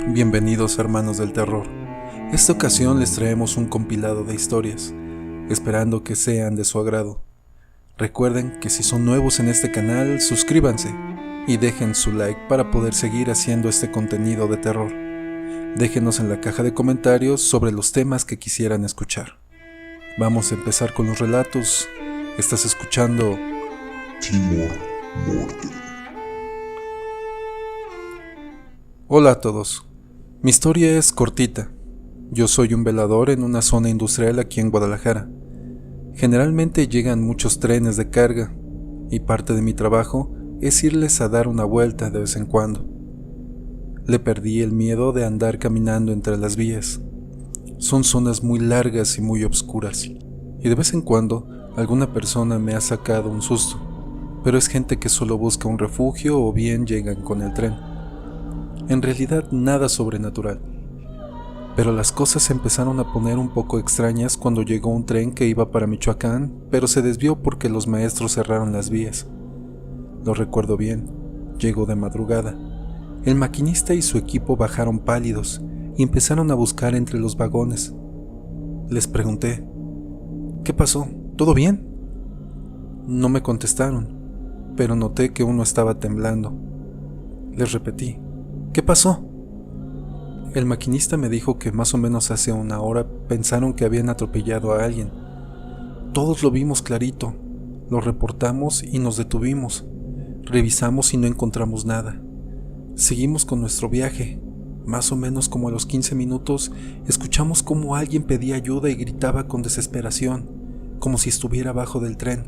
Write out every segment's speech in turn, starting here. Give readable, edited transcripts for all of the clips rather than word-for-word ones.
Bienvenidos hermanos del terror. Esta ocasión les traemos un compilado de historias, esperando que sean de su agrado. Recuerden que si son nuevos en este canal, suscríbanse y dejen su like para poder seguir haciendo este contenido de terror. Déjenos en la caja de comentarios sobre los temas que quisieran escuchar. Vamos a empezar con los relatos. Estás escuchando Timor Mortem. Hola a todos. Mi historia es cortita. Yo soy un velador en una zona industrial aquí en Guadalajara. Generalmente llegan muchos trenes de carga y parte de mi trabajo es irles a dar una vuelta de vez en cuando. Le perdí el miedo de andar caminando entre las vías. Son zonas muy largas y muy oscuras, y de vez en cuando alguna persona me ha sacado un susto, pero es gente que solo busca un refugio o bien llegan con el tren. En realidad nada sobrenatural. Pero las cosas se empezaron a poner un poco extrañas cuando llegó un tren que iba para Michoacán, pero se desvió porque los maestros cerraron las vías. Lo recuerdo bien, llegó de madrugada. El maquinista y su equipo bajaron pálidos y empezaron a buscar entre los vagones. Les pregunté, ¿qué pasó? ¿Todo bien? No me contestaron, pero noté que uno estaba temblando. Les repetí, ¿qué pasó? El maquinista me dijo que más o menos hace una hora pensaron que habían atropellado a alguien. Todos lo vimos clarito, lo reportamos y nos detuvimos. Revisamos y no encontramos nada. Seguimos con nuestro viaje. Más o menos como a los 15 minutos, escuchamos cómo alguien pedía ayuda y gritaba con desesperación, como si estuviera abajo del tren.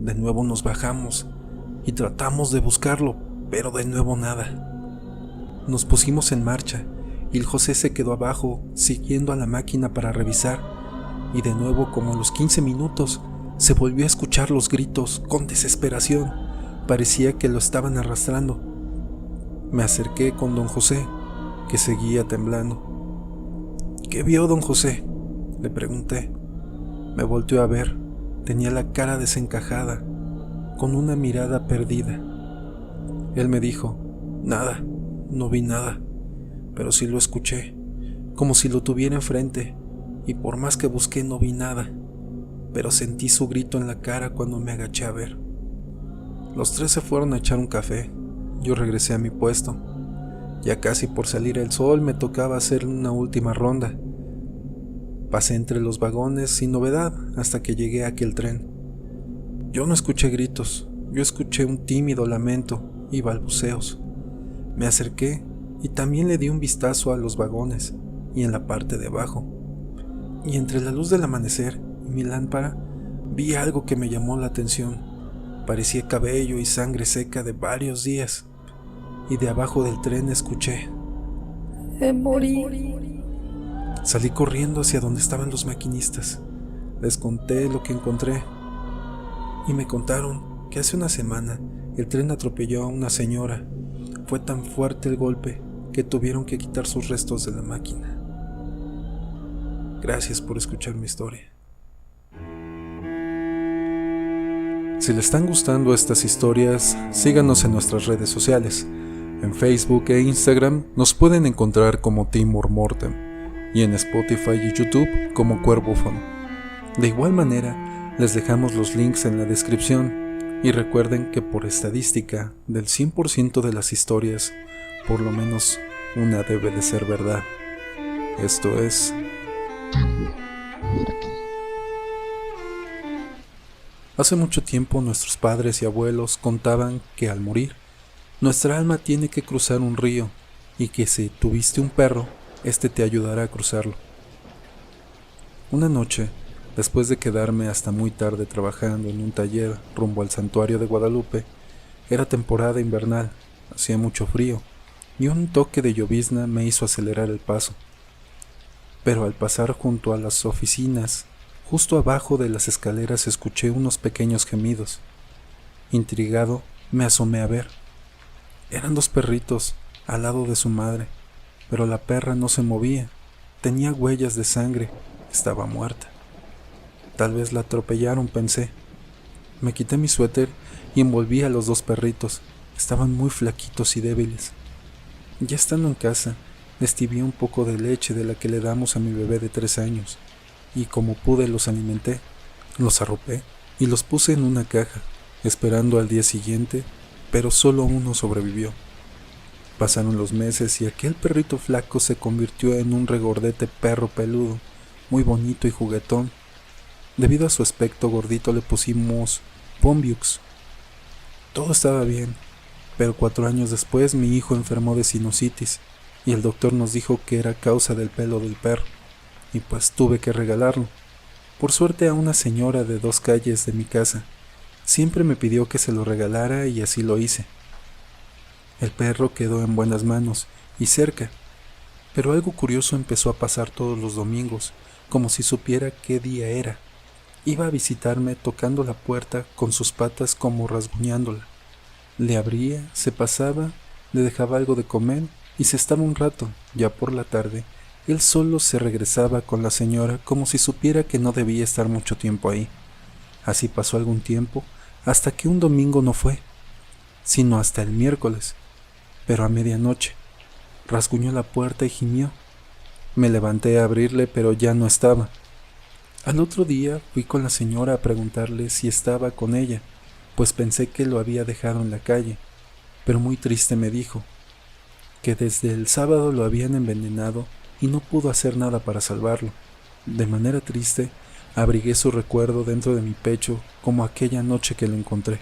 De nuevo nos bajamos y tratamos de buscarlo, pero de nuevo nada. Nos pusimos en marcha y el José se quedó abajo siguiendo a la máquina para revisar, y de nuevo como a los 15 minutos se volvió a escuchar los gritos con desesperación. Parecía que lo estaban arrastrando. Me acerqué con don José, que seguía temblando. ¿Qué vio don José?, le pregunté. Me volteó a ver. Tenía la cara desencajada, con una mirada perdida. Él me dijo, nada. No vi nada, pero sí lo escuché, como si lo tuviera enfrente, y por más que busqué no vi nada, pero sentí su grito en la cara cuando me agaché a ver. Los tres se fueron a echar un café. Yo regresé a mi puesto. Ya casi por salir el sol me tocaba hacer una última ronda. Pasé entre los vagones sin novedad hasta que llegué a aquel tren. Yo no escuché gritos, yo escuché un tímido lamento y balbuceos. Me acerqué y también le di un vistazo a los vagones y en la parte de abajo. Y entre la luz del amanecer y mi lámpara vi algo que me llamó la atención. Parecía cabello y sangre seca de varios días. Y de abajo del tren escuché: Me morí. Salí corriendo hacia donde estaban los maquinistas. Les conté lo que encontré y me contaron que hace una semana el tren atropelló a una señora. Fue tan fuerte el golpe que tuvieron que quitar sus restos de la máquina. Gracias por escuchar mi historia. Si les están gustando estas historias, síganos en nuestras redes sociales. En Facebook e Instagram nos pueden encontrar como Timor Mortem y en Spotify y YouTube como Cuervófono. De igual manera, les dejamos los links en la descripción. Y recuerden que por estadística, del 100% de las historias, por lo menos una debe de ser verdad. Esto es Timor Mortem. Hace mucho tiempo nuestros padres y abuelos contaban que al morir, nuestra alma tiene que cruzar un río y que si tuviste un perro, este te ayudará a cruzarlo. Una noche, después de quedarme hasta muy tarde trabajando en un taller rumbo al santuario de Guadalupe, era temporada invernal, hacía mucho frío, y un toque de llovizna me hizo acelerar el paso. Pero al pasar junto a las oficinas, justo abajo de las escaleras escuché unos pequeños gemidos. Intrigado, me asomé a ver. Eran dos perritos, al lado de su madre, pero la perra no se movía, tenía huellas de sangre, estaba muerta. Tal vez la atropellaron, pensé. Me quité mi suéter y envolví a los dos perritos. Estaban muy flaquitos y débiles. Ya estando en casa, les tibié un poco de leche de la que le damos a mi bebé de 3 años, y como pude los alimenté, los arropé y los puse en una caja, esperando al día siguiente, pero solo uno sobrevivió. Pasaron los meses y aquel perrito flaco se convirtió en un regordete perro peludo, muy bonito y juguetón. Debido a su aspecto gordito le pusimos Bombiux. Todo estaba bien, pero 4 años después mi hijo enfermó de sinusitis y el doctor nos dijo que era causa del pelo del perro, y pues tuve que regalarlo. Por suerte a una señora de 2 calles de mi casa. Siempre me pidió que se lo regalara y así lo hice. El perro quedó en buenas manos y cerca, pero algo curioso empezó a pasar todos los domingos, como si supiera qué día era. Iba a visitarme tocando la puerta con sus patas como rasguñándola. Le abría, se pasaba, le dejaba algo de comer y se estaba un rato. Ya por la tarde, él solo se regresaba con la señora como si supiera que no debía estar mucho tiempo ahí. Así pasó algún tiempo, hasta que un domingo no fue, sino hasta el miércoles, pero a medianoche. Rasguñó la puerta y gimió. Me levanté a abrirle, pero ya no estaba. Al otro día fui con la señora a preguntarle si estaba con ella, pues pensé que lo había dejado en la calle, pero muy triste me dijo que desde el sábado lo habían envenenado y no pudo hacer nada para salvarlo. De manera triste, abrigué su recuerdo dentro de mi pecho como aquella noche que lo encontré.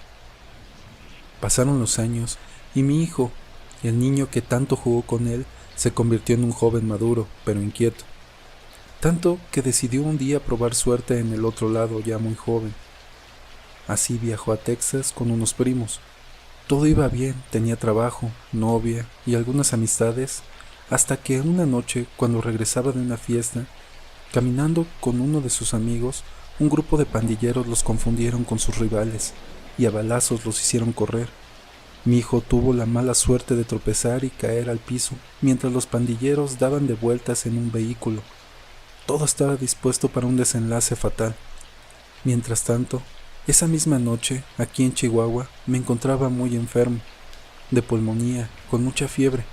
Pasaron los años y mi hijo, el niño que tanto jugó con él, se convirtió en un joven maduro, pero inquieto. Tanto que decidió un día probar suerte en el otro lado ya muy joven. Así viajó a Texas con unos primos. Todo iba bien, tenía trabajo, novia y algunas amistades, hasta que una noche, cuando regresaba de una fiesta, caminando con uno de sus amigos, un grupo de pandilleros los confundieron con sus rivales y a balazos los hicieron correr. Mi hijo tuvo la mala suerte de tropezar y caer al piso, mientras los pandilleros daban de vueltas en un vehículo. Todo estaba dispuesto para un desenlace fatal. Mientras tanto, esa misma noche, aquí en Chihuahua, me encontraba muy enfermo, de pulmonía, con mucha fiebre.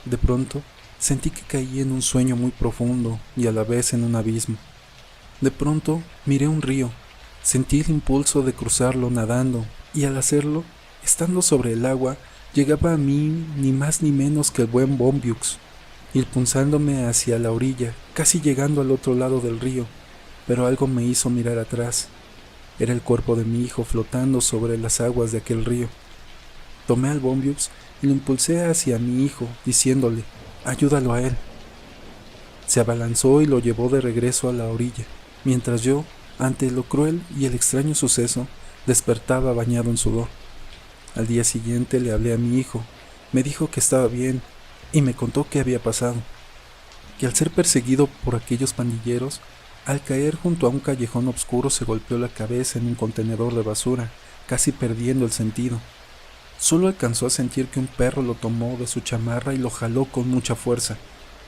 De pronto, sentí que caí en un sueño muy profundo y a la vez en un abismo. De pronto, miré un río, sentí el impulso de cruzarlo nadando, y al hacerlo, estando sobre el agua, llegaba a mí ni más ni menos que el buen Bombiux, impulsándome hacia la orilla, casi llegando al otro lado del río, pero algo me hizo mirar atrás. Era el cuerpo de mi hijo flotando sobre las aguas de aquel río. Tomé al Bombiux y lo impulsé hacia mi hijo, diciéndole, ayúdalo a él. Se abalanzó y lo llevó de regreso a la orilla, mientras yo, ante lo cruel y el extraño suceso, despertaba bañado en sudor. Al día siguiente le hablé a mi hijo, me dijo que estaba bien y me contó qué había pasado, que al ser perseguido por aquellos pandilleros, al caer junto a un callejón oscuro se golpeó la cabeza en un contenedor de basura, casi perdiendo el sentido. Solo alcanzó a sentir que un perro lo tomó de su chamarra y lo jaló con mucha fuerza,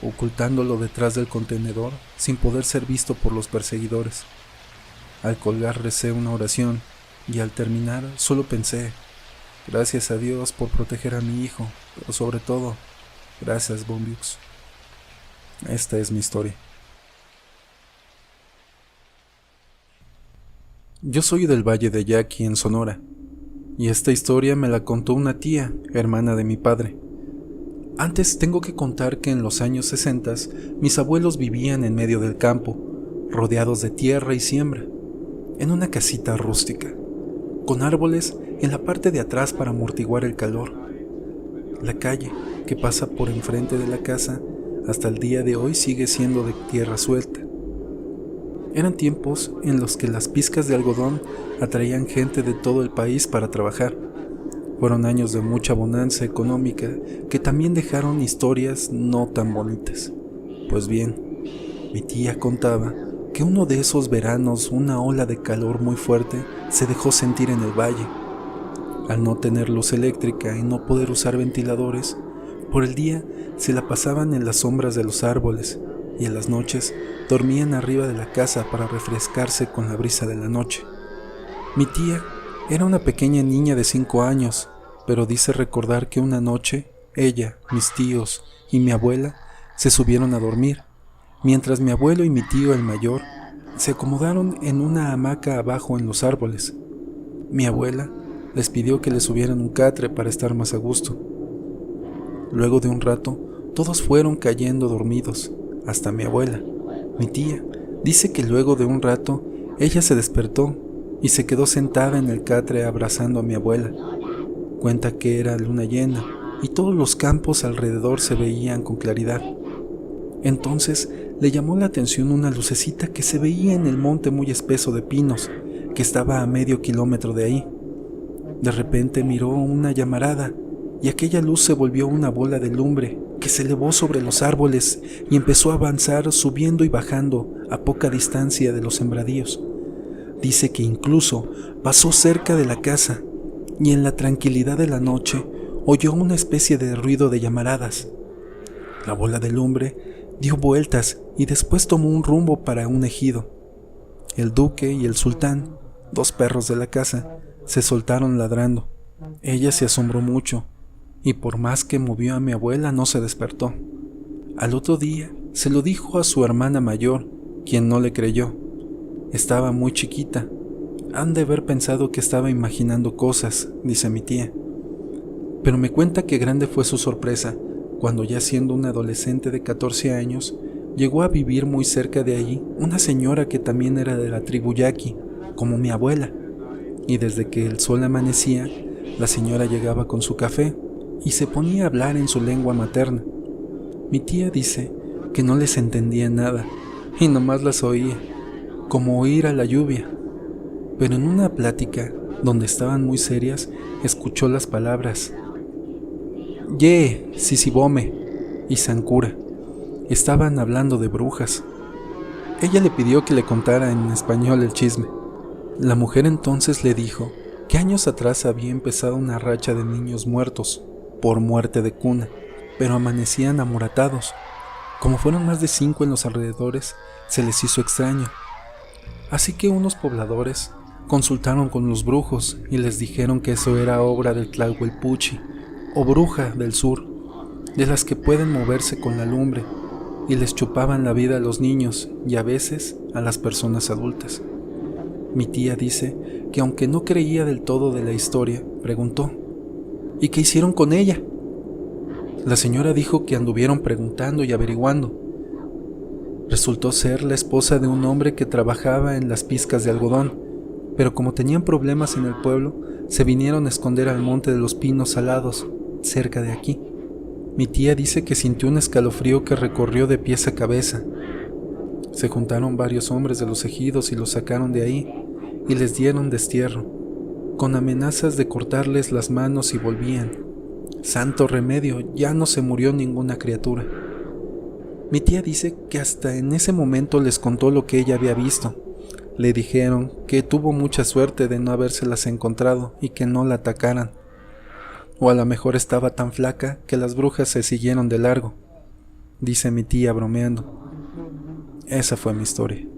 ocultándolo detrás del contenedor sin poder ser visto por los perseguidores. Al colgar recé una oración y al terminar solo pensé, gracias a Dios por proteger a mi hijo, pero sobre todo, gracias Bombiux. Esta es mi historia. Yo soy del Valle de Yaqui, en Sonora, y esta historia me la contó una tía, hermana de mi padre. Antes tengo que contar que en los años 60 mis abuelos vivían en medio del campo, rodeados de tierra y siembra, en una casita rústica, con árboles en la parte de atrás para amortiguar el calor. La calle que pasa por enfrente de la casa hasta el día de hoy sigue siendo de tierra suelta. Eran tiempos en los que las pizcas de algodón atraían gente de todo el país para trabajar. Fueron años de mucha bonanza económica que también dejaron historias no tan bonitas. Pues bien, mi tía contaba que uno de esos veranos una ola de calor muy fuerte se dejó sentir en el valle. Al no tener luz eléctrica y no poder usar ventiladores, por el día se la pasaban en las sombras de los árboles y en las noches dormían arriba de la casa para refrescarse con la brisa de la noche. Mi tía era una pequeña niña de 5 años, pero dice recordar que una noche ella, mis tíos y mi abuela se subieron a dormir, mientras mi abuelo y mi tío el mayor se acomodaron en una hamaca abajo en los árboles. Mi abuela les pidió que le subieran un catre para estar más a gusto. Luego de un rato, todos fueron cayendo dormidos, hasta mi abuela. Mi tía dice que luego de un rato ella se despertó y se quedó sentada en el catre abrazando a mi abuela. Cuenta que era luna llena y todos los campos alrededor se veían con claridad. Entonces le llamó la atención una lucecita que se veía en el monte muy espeso de pinos, que estaba a medio kilómetro de ahí. De repente miró una llamarada y aquella luz se volvió una bola de lumbre que se elevó sobre los árboles y empezó a avanzar subiendo y bajando a poca distancia de los sembradíos. Dice que incluso pasó cerca de la casa y en la tranquilidad de la noche oyó una especie de ruido de llamaradas. La bola de lumbre dio vueltas y después tomó un rumbo para un ejido. El duque y el sultán, 2 perros de la casa, se soltaron ladrando. Ella se asombró mucho y por más que movió a mi abuela no se despertó. Al otro día se lo dijo a su hermana mayor, quien no le creyó. Estaba muy chiquita. Han de haber pensado que estaba imaginando cosas, dice mi tía. Pero me cuenta que grande fue su sorpresa cuando, ya siendo una adolescente de 14 años, llegó a vivir muy cerca de allí una señora que también era de la tribu yaqui, como mi abuela. Y desde que el sol amanecía, la señora llegaba con su café y se ponía a hablar en su lengua materna. Mi tía dice que no les entendía nada y nomás las oía, como oír a la lluvia. Pero en una plática, donde estaban muy serias, escuchó las palabras Ye, Sisibome y Sankura. Estaban hablando de brujas. Ella le pidió que le contara en español el chisme. La mujer entonces le dijo que años atrás había empezado una racha de niños muertos por muerte de cuna, pero amanecían amoratados. Como fueron más de 5 en los alrededores, se les hizo extraño. Así que unos pobladores consultaron con los brujos y les dijeron que eso era obra del Tlahuelpuchi, o bruja del sur, de las que pueden moverse con la lumbre, y les chupaban la vida a los niños y a veces a las personas adultas. Mi tía dice que aunque no creía del todo de la historia, preguntó, ¿y qué hicieron con ella? La señora dijo que anduvieron preguntando y averiguando. Resultó ser la esposa de un hombre que trabajaba en las pizcas de algodón, pero como tenían problemas en el pueblo, se vinieron a esconder al monte de los pinos salados, cerca de aquí. Mi tía dice que sintió un escalofrío que recorrió de pies a cabeza. Se juntaron varios hombres de los ejidos y los sacaron de ahí y les dieron destierro, con amenazas de cortarles las manos si volvían. Santo remedio, ya no se murió ninguna criatura. Mi tía dice que hasta en ese momento les contó lo que ella había visto. Le dijeron que tuvo mucha suerte de no habérselas encontrado y que no la atacaran. O a lo mejor estaba tan flaca que las brujas se siguieron de largo, dice mi tía bromeando. Esa fue mi historia.